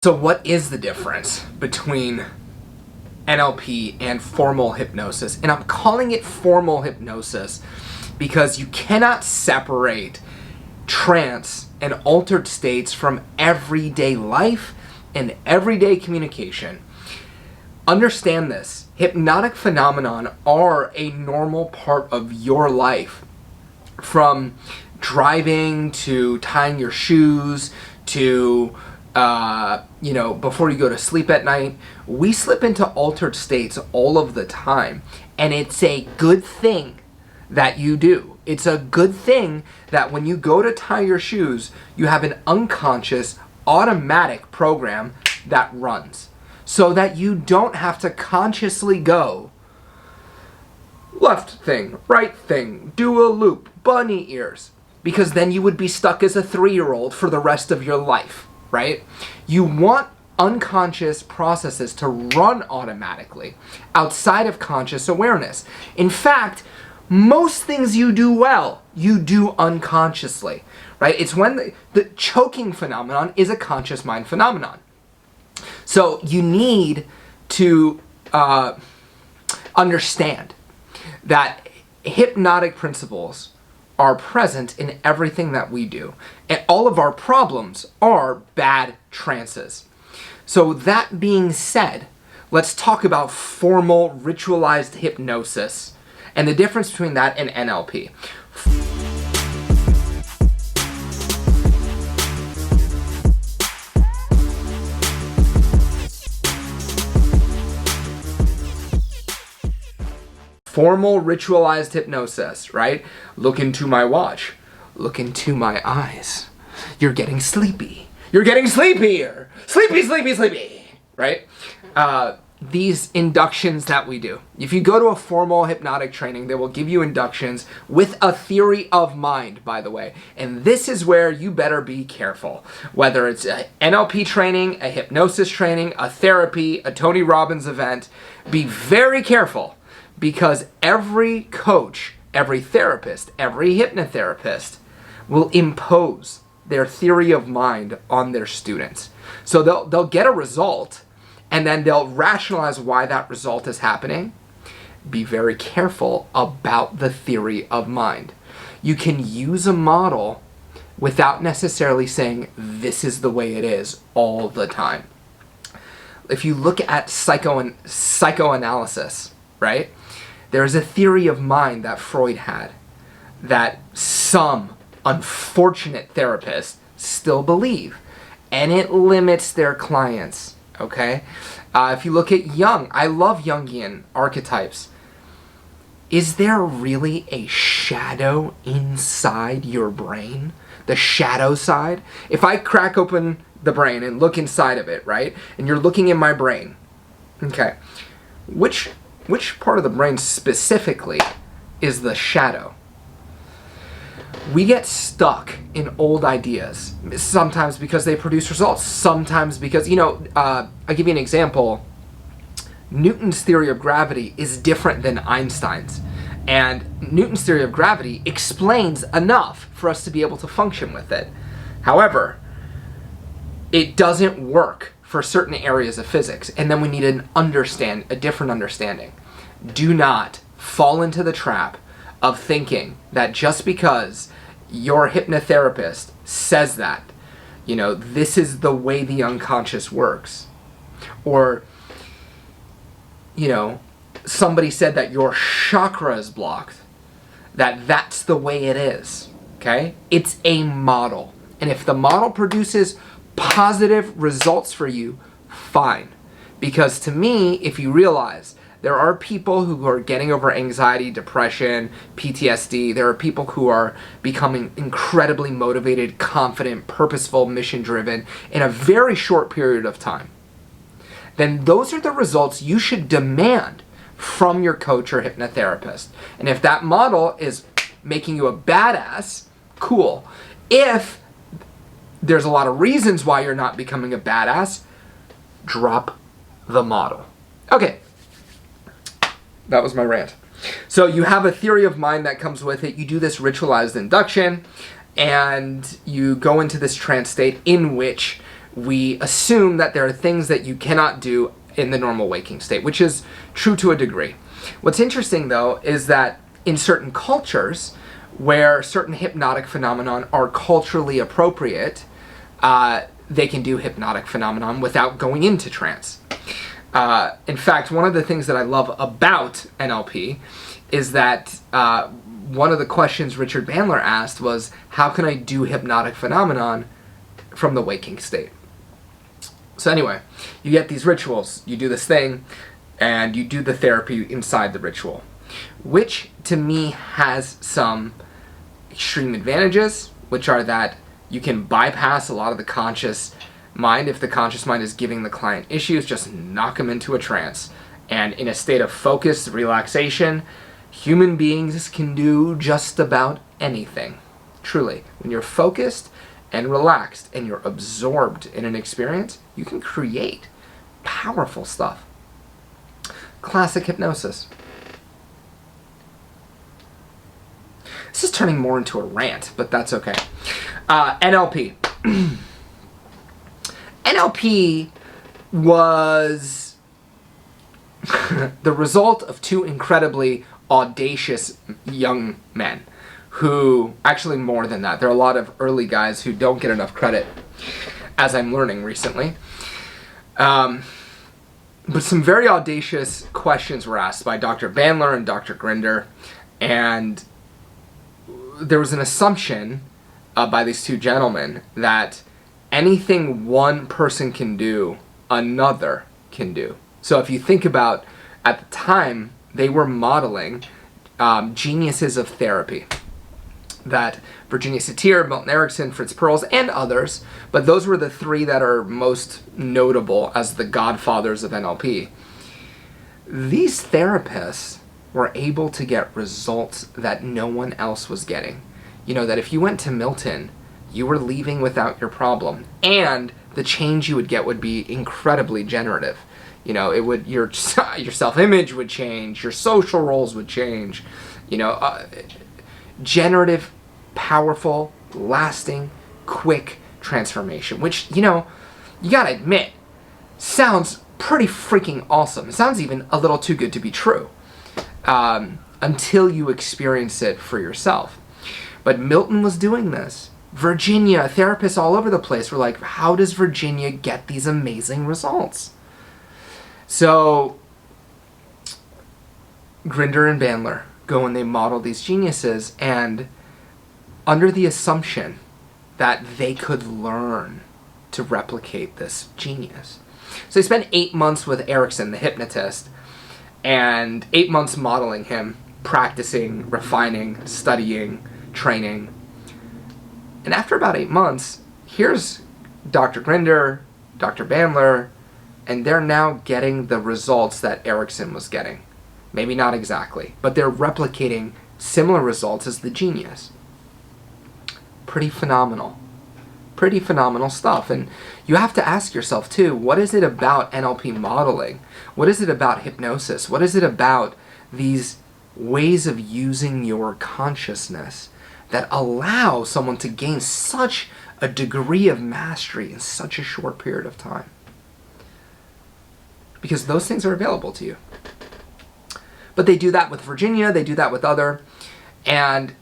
So what is the difference between NLP and formal hypnosis? And I'm calling it formal hypnosis because you cannot separate trance and altered states from everyday life and everyday communication. Understand this. Hypnotic phenomenon are a normal part of your life. From driving to tying your shoes to before you go to sleep at night, we slip into altered states all of the time. And it's a good thing that you do. It's a good thing that when you go to tie your shoes, you have an unconscious, automatic program that runs so that you don't have to consciously go left thing, right thing, do a loop, bunny ears, because then you would be stuck as a 3-year-old for the rest of your life. Right? You want unconscious processes to run automatically outside of conscious awareness. In fact, most things you do well, you do unconsciously, right? It's when the choking phenomenon is a conscious mind phenomenon. So you need to understand that hypnotic principles are present in everything that we do. And all of our problems are bad trances. So that being said, let's talk about formal ritualized hypnosis and the difference between that and NLP. Formal ritualized hypnosis, right? Look into my watch. Look into my eyes. You're getting sleepy. You're getting sleepier. Sleepy, sleepy, sleepy. Right? These inductions that we do. If you go to a formal hypnotic training, they will give you inductions with a theory of mind, by the way. And this is where you better be careful. Whether it's an NLP training, a hypnosis training, a therapy, a Tony Robbins event, be very careful. Because every coach, every therapist, every hypnotherapist will impose their theory of mind on their students. So they'll get a result, and then they'll rationalize why that result is happening. Be very careful about the theory of mind. You can use a model without necessarily saying this is the way it is all the time. If you look at psychoanalysis, right? There's a theory of mind that Freud had that some unfortunate therapists still believe, and it limits their clients, okay? If you look at Jung, I love Jungian archetypes. Is there really a shadow inside your brain? The shadow side? If I crack open the brain and look inside of it, right? And you're looking in my brain, okay? Which part of the brain specifically is the shadow? We get stuck in old ideas, sometimes because they produce results, sometimes because, I'll give you an example. Newton's theory of gravity is different than Einstein's. And Newton's theory of gravity explains enough for us to be able to function with it. However, it doesn't work for certain areas of physics, and then we need a different understanding. Do not fall into the trap of thinking that just because your hypnotherapist says that, this is the way the unconscious works. Or, somebody said that your chakra is blocked, that's the way it is, okay? It's a model. And if the model produces positive results for you, fine. Because to me, if you realize there are people who are getting over anxiety, depression, PTSD, there are people who are becoming incredibly motivated, confident, purposeful, mission-driven in a very short period of time, then those are the results you should demand from your coach or hypnotherapist. And if that model is making you a badass, cool. If there's a lot of reasons why you're not becoming a badass, drop the model. Okay, that was my rant. So you have a theory of mind that comes with it. You do this ritualized induction, and you go into this trance state in which we assume that there are things that you cannot do in the normal waking state, which is true to a degree. What's interesting, though, is that in certain cultures where certain hypnotic phenomenon are culturally appropriate, they can do hypnotic phenomenon without going into trance. In fact, one of the things that I love about NLP is that one of the questions Richard Bandler asked was, how can I do hypnotic phenomenon from the waking state? So anyway, you get these rituals, you do this thing, and you do the therapy inside the ritual, which to me has some extreme advantages, which are that you can bypass a lot of the conscious mind. If the conscious mind is giving the client issues, just knock them into a trance. And in a state of focus, relaxation, human beings can do just about anything. Truly, when you're focused and relaxed and you're absorbed in an experience, you can create powerful stuff. Classic hypnosis. This is turning more into a rant, but that's okay. NLP. NLP was the result of two incredibly audacious young men who, actually more than that, there are a lot of early guys who don't get enough credit, as I'm learning recently. But some very audacious questions were asked by Dr. Bandler and Dr. Grinder, and there was an assumption by these two gentlemen that anything one person can do, another can do. So if you think about, at the time, they were modeling geniuses of therapy. That Virginia Satir, Milton Erickson, Fritz Perls, and others, but those were the three that are most notable as the godfathers of NLP. These therapists were able to get results that no one else was getting. You know, that if you went to Milton, you were leaving without your problem, and the change you would get would be incredibly generative. You know, it would, your self-image would change, your social roles would change, you know, generative, powerful, lasting, quick transformation, which, you know, you gotta admit, sounds pretty freaking awesome. It sounds even a little too good to be true, until you experience it for yourself. But Milton was doing this. Virginia, therapists all over the place were like, how does Virginia get these amazing results? So Grinder and Bandler go and they model these geniuses, and under the assumption that they could learn to replicate this genius. So they spent 8 months with Erickson, the hypnotist, and 8 months modeling him, practicing, refining, studying, training. And after about 8 months, here's Dr. Grinder, Dr. Bandler, and they're now getting the results that Erickson was getting. Maybe not exactly, but they're replicating similar results as the genius. Pretty phenomenal. Pretty phenomenal stuff. And you have to ask yourself too, what is it about NLP modeling? What is it about hypnosis? What is it about these ways of using your consciousness that allow someone to gain such a degree of mastery in such a short period of time? Because those things are available to you. But they do that with Virginia, they do that with other, and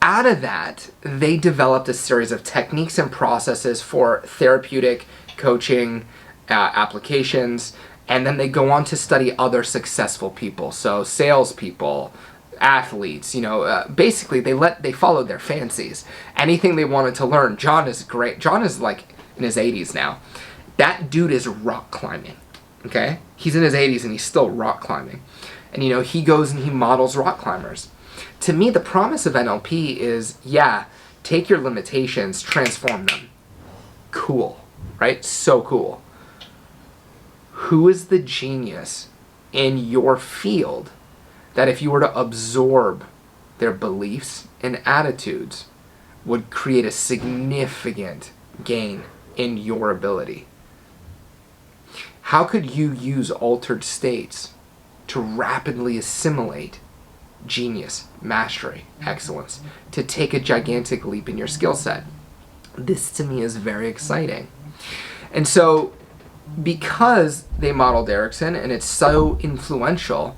out of that, they developed a series of techniques and processes for therapeutic coaching applications, and then they go on to study other successful people, so salespeople, athletes, you know, basically they followed their fancies. Anything they wanted to learn. John is great. John is like in his 80s now. That dude is rock climbing, okay? He's in his 80s and he's still rock climbing. And, you know, he goes and he models rock climbers. To me, the promise of NLP is, yeah, take your limitations, transform them. Cool, right? So cool. Who is the genius in your field that if you were to absorb their beliefs and attitudes would create a significant gain in your ability? How could you use altered states to rapidly assimilate genius, mastery, excellence, to take a gigantic leap in your skill set? This to me is very exciting. And so because they modeled Erickson and it's so influential,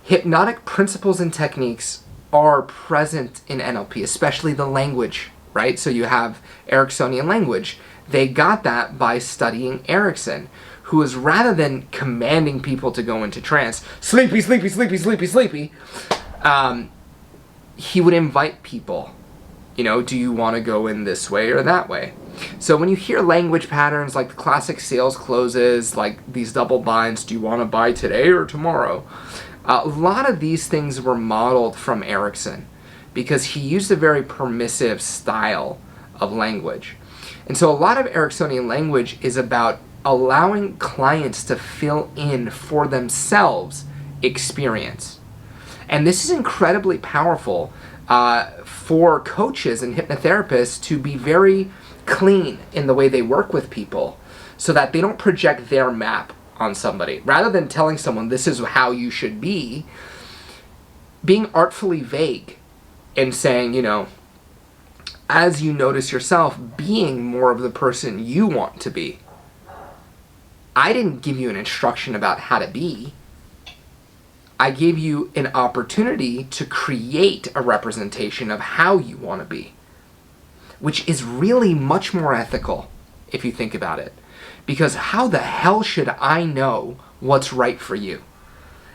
hypnotic principles and techniques are present in NLP, especially the language, right? So you have Ericksonian language. They got that by studying Erickson, who is, rather than commanding people to go into trance, sleepy, sleepy, sleepy, sleepy, sleepy, he would invite people, do you want to go in this way or that way? So when you hear language patterns like the classic sales closes, like these double binds, do you want to buy today or tomorrow? A lot of these things were modeled from Erickson because he used a very permissive style of language. And so a lot of Ericksonian language is about allowing clients to fill in for themselves experience. And this is incredibly powerful for coaches and hypnotherapists to be very clean in the way they work with people so that they don't project their map on somebody. Rather than telling someone this is how you should be, being artfully vague and saying, as you notice yourself being more of the person you want to be. I didn't give you an instruction about how to be. I gave you an opportunity to create a representation of how you want to be, which is really much more ethical if you think about it. Because how the hell should I know what's right for you?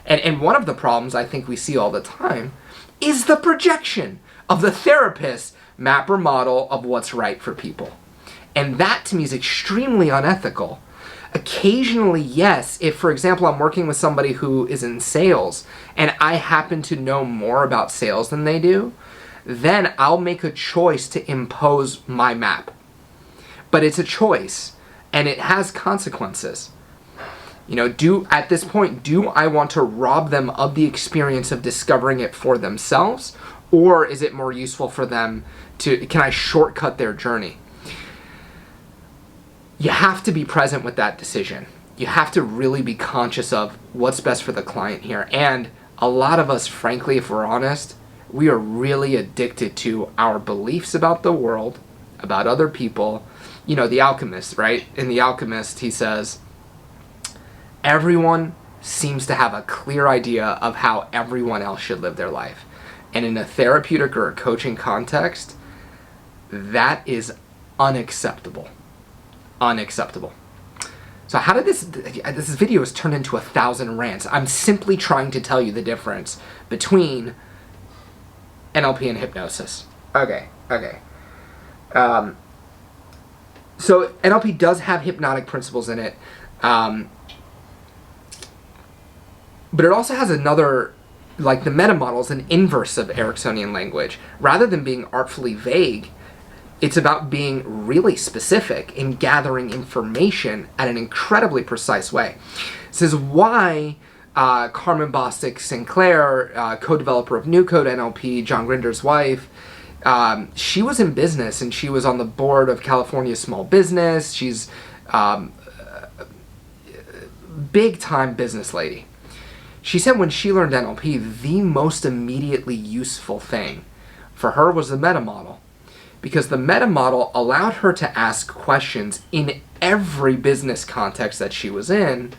And one of the problems I think we see all the time is the projection of the therapist's map or model of what's right for people. And that to me is extremely unethical. Occasionally, yes, if, for example, I'm working with somebody who is in sales and I happen to know more about sales than they do, then I'll make a choice to impose my map. But it's a choice, and it has consequences. At this point, do I want to rob them of the experience of discovering it for themselves, or is it more useful for them can I shortcut their journey? You have to be present with that decision. You have to really be conscious of what's best for the client here. And a lot of us, frankly, if we're honest, we are really addicted to our beliefs about the world, about other people. The Alchemist, right? In The Alchemist, he says, everyone seems to have a clear idea of how everyone else should live their life. And in a therapeutic or a coaching context, that is unacceptable. Unacceptable. So how did this video has turned into 1,000 rants. I'm simply trying to tell you the difference between NLP and hypnosis. Okay. So NLP does have hypnotic principles in it, but it also has another, like the meta model is an inverse of Ericksonian language. Rather than being artfully vague, it's about being really specific in gathering information at an incredibly precise way. This is why Carmen Bostic Sinclair, co-developer of New Code NLP, John Grinder's wife, she was in business and she was on the board of California Small Business. She's big time business lady. She said when she learned NLP, the most immediately useful thing for her was the meta model. Because the meta model allowed her to ask questions in every business context that she was in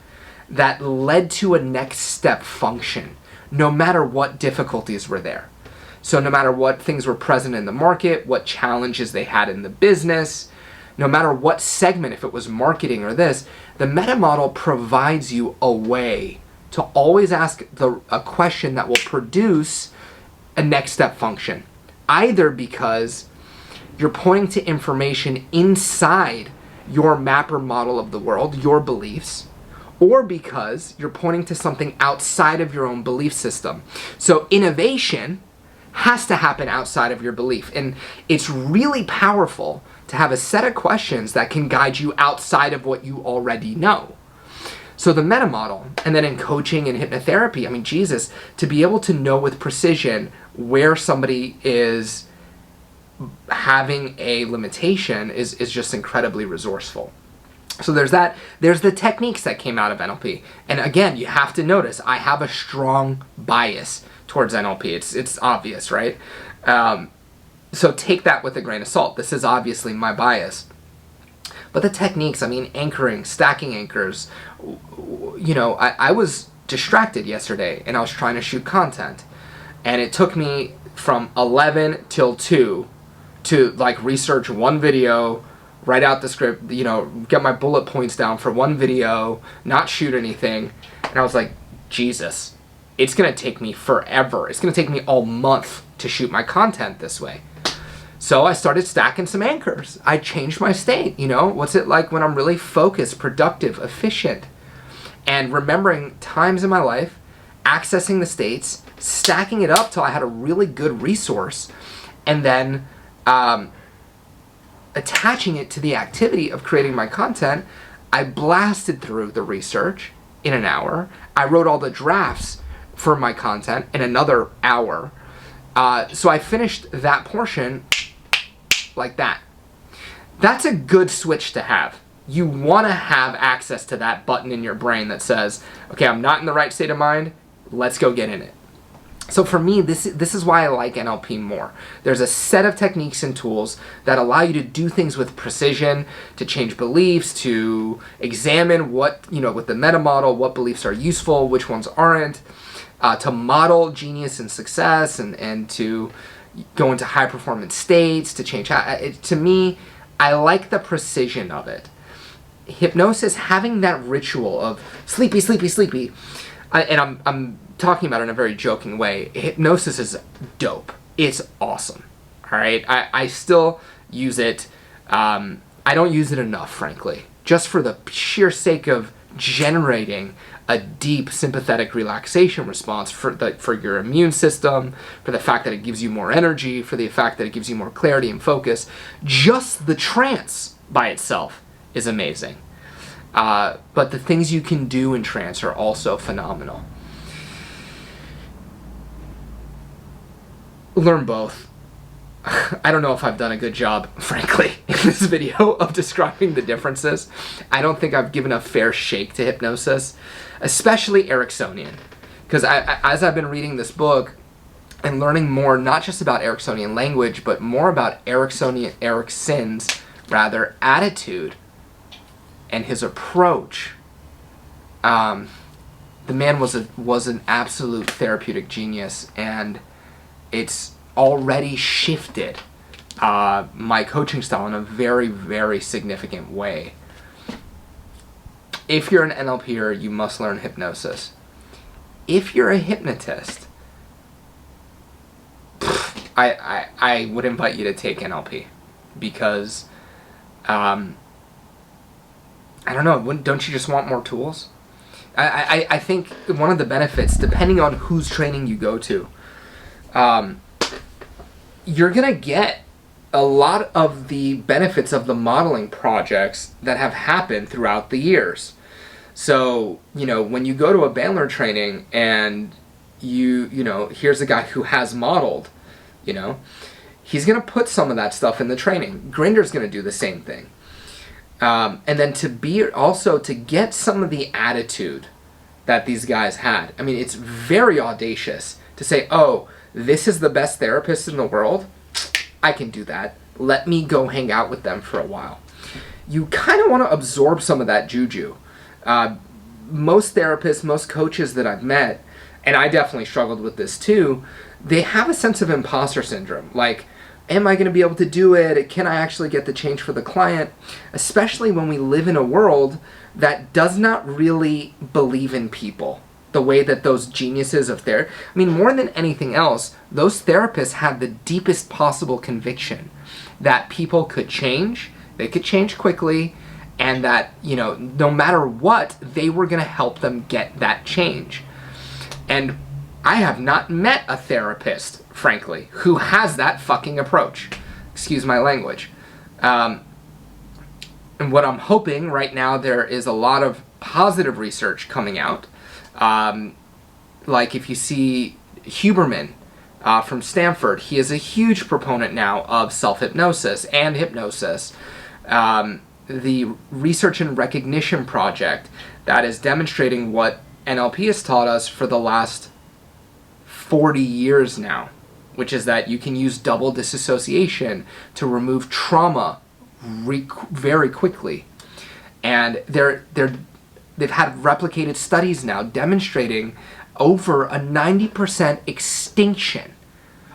that led to a next step function, no matter what difficulties were there. So no matter what things were present in the market, what challenges they had in the business, no matter what segment, if it was marketing or this, the meta model provides you a way to always ask a question that will produce a next step function. Either because you're pointing to information inside your map or model of the world, your beliefs, or because you're pointing to something outside of your own belief system. So innovation has to happen outside of your belief. And it's really powerful to have a set of questions that can guide you outside of what you already know. So the meta model, and then in coaching and hypnotherapy, Jesus, to be able to know with precision where somebody is having a limitation is just incredibly resourceful. So there's that. There's the techniques that came out of NLP. And again, you have to notice I have a strong bias towards NLP. It's obvious, right? So take that with a grain of salt. This is obviously my bias. But the techniques, I mean, anchoring, stacking anchors, you know, I was distracted yesterday and I was trying to shoot content. And it took me from 11 till 2 to like research one video, write out the script, you know, get my bullet points down for one video, not shoot anything. And I was like, Jesus, it's going to take me forever. It's going to take me all month to shoot my content this way. So I started stacking some anchors. I changed my state, you know, what's it like when I'm really focused, productive, efficient, and remembering times in my life, accessing the states, stacking it up till I had a really good resource, and then attaching it to the activity of creating my content. I blasted through the research in an hour. I wrote all the drafts for my content in another hour. So I finished that portion like that. That's a good switch to have. You want to have access to that button in your brain that says, okay, I'm not in the right state of mind, let's go get in it. So for me, this is why I like NLP more. There's a set of techniques and tools that allow you to do things with precision, to change beliefs, to examine what, you know, with the meta model, what beliefs are useful, which ones aren't, to model genius and success, and to go into high performance states, to change. To me, I like the precision of it. Hypnosis, having that ritual of sleepy, sleepy, sleepy, and I'm talking about it in a very joking way. Hypnosis is dope. It's awesome. All right, I still use it. I don't use it enough, frankly, just for the sheer sake of generating a deep sympathetic relaxation response for your immune system, for the fact that it gives you more energy, for the fact that it gives you more clarity and focus. Just the trance by itself is amazing. But the things you can do in trance are also phenomenal. Learn both. I don't know if I've done a good job, frankly, in this video of describing the differences. I don't think I've given a fair shake to hypnosis, especially Ericksonian. Because as I've been reading this book and learning more, not just about Ericksonian language, but more about Erickson's attitude and his approach, the man was an absolute therapeutic genius, and it's already shifted my coaching style in a very, very significant way. If you're an NLPer, you must learn hypnosis. If you're a hypnotist, I would invite you to take NLP, because I don't know, don't you just want more tools? I think one of the benefits, depending on whose training you go to, you're going to get a lot of the benefits of the modeling projects that have happened throughout the years. So, you know, when you go to a Bandler training and you know, here's a guy who has modeled, you know, he's going to put some of that stuff in the training. Grinder's going to do the same thing. And then to get some of the attitude that these guys had. I mean, it's very audacious to say, oh, this is the best therapist in the world. I can do that. Let me go hang out with them for a while. You kind of want to absorb some of that juju. Most therapists, most coaches that I've met, and I definitely struggled with this too, they have a sense of imposter syndrome. Like, am I going to be able to do it? Can I actually get the change for the client? Especially when we live in a world that does not really believe in people the way that those geniuses of therapy. I mean, more than anything else, those therapists had the deepest possible conviction that people could change, they could change quickly, and that, you know, no matter what, they were going to help them get that change. And I have not met a therapist, frankly, who has that fucking approach. Excuse my language. And what I'm hoping right now, there is a lot of positive research coming out. Like if you see Huberman from Stanford, he is a huge proponent now of self-hypnosis and hypnosis. The Research and Recognition Project that is demonstrating what NLP has taught us for the last 40 years now, which is that you can use double disassociation to remove trauma very quickly. And they've had replicated studies now demonstrating over a 90% extinction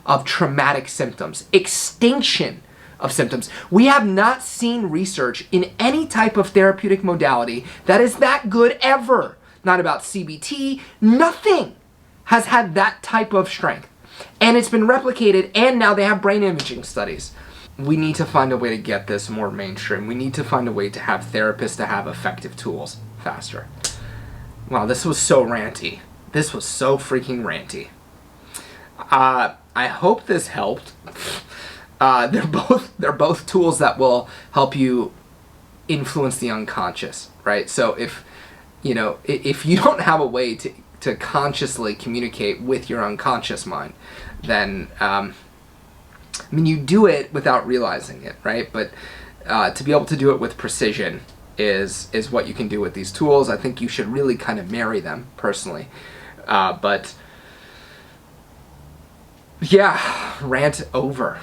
of traumatic symptoms. Extinction of symptoms. We have not seen research in any type of therapeutic modality that is that good ever. Not about CBT, nothing has had that type of strength. And it's been replicated, and now they have brain imaging studies. We need to find a way to get this more mainstream. We need to find a way to have therapists to have effective tools faster. Wow, this was so ranty. This was so freaking ranty. I hope this helped. They're both tools that will help you influence the unconscious, right? So if you don't have a way to consciously communicate with your unconscious mind, then you do it without realizing it, right? But to be able to do it with precision is what you can do with these tools. I think you should really kind of marry them, personally. But yeah, rant over.